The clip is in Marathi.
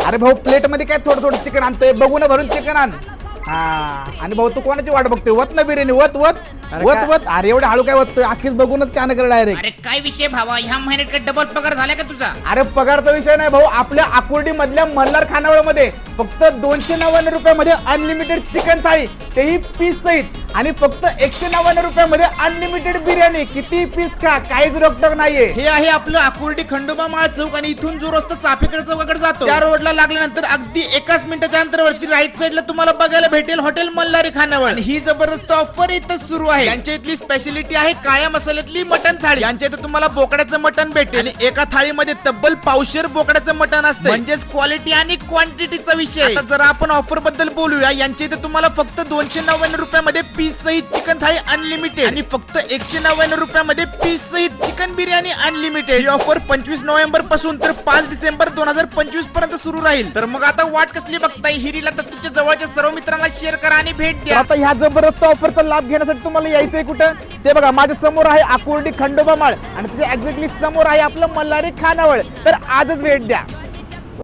अरे भाऊ प्लेट मध्ये काय थोडं थोडं चिकन आणतोय, बघू ना भरून चिकन आण. हा आणि भाऊ तू कोणाची वाट बघतोय? वत ना बिर्याणी, वत वत वत वत. अरे एवढे हळू काय वततोय? अख्खीच बघूनच काय कर डायरेक्ट. अरे काय विषय भावा, ह्या महिन्यात काय डबल पगार झाला का तुझा? अरे पगारचा विषय नाही भाऊ, आपल्या आकुर्डी मधल्या मल्हार खानावळ मध्ये फक्त 299 रुपयामध्ये अनलिमिटेड चिकन थाळी, तेही पीस सहित, आणि फक्त 199 रुपयामध्ये अनलिमिटेड बिर्याणी. किती पीस खा, काहीच रोकटोक नाहीये. हे आहे आपलं आकुर्डी खंडोबा माळ चौक, आणि इथून जो रस्ता चाफेकर चौकाकडे जातो त्या रोडला लागल्यानंतर अगदी एकाच मिनिटाच्या अंतरावरती राईट साईडला तुम्हाला बघायला भेटेल हॉटेल मल्हारी खानावळ. आणि ही जबरदस्त ऑफर इथं सुरू आहे. यांच्या इथली स्पेशालिटी आहे काळ्या मसाल्यातली मटन थाळी. यांच्या इथं तुम्हाला बोकड्याचं मटन भेटेल, आणि एका थाळीमध्ये तब्बल पावशेर बोकड्याचं मटन असतं. म्हणजेच क्वालिटी आणि क्वांटिटीचा विषय. आता जरा आपण ऑफर बद्दल बोलूया. यांच्या इथे तुम्हाला फक्त 299 रुपयामध्ये पीस सहित चिकन थाळी अनलिमिटेड, आणि फक्त 199 रुपयामध्ये पीस सहित चिकन बिर्याणी अनलिमिटेड. ही ऑफर 25 नोव्हेंबर पासून तर 5 डिसेंबर 2025 पर्यंत सुरू राहील. तर मग आता वाट कसली बघताय? ही रील आता तुमच्या जवळच्या सर्व मित्रांना शेअर करा आणि भेट द्या. आता ह्या जबरदस्त ऑफरचा लाभ घेण्यासाठी तुम्हाला यायचंय कुठं? ते बघा माझ्या समोर आहे आकुर्डी खंडोबा माळ, आणि त्याच्या एक्झॅक्टली समोर आहे आपलं मल्हारी खानावळ. तर आजच भेट द्या.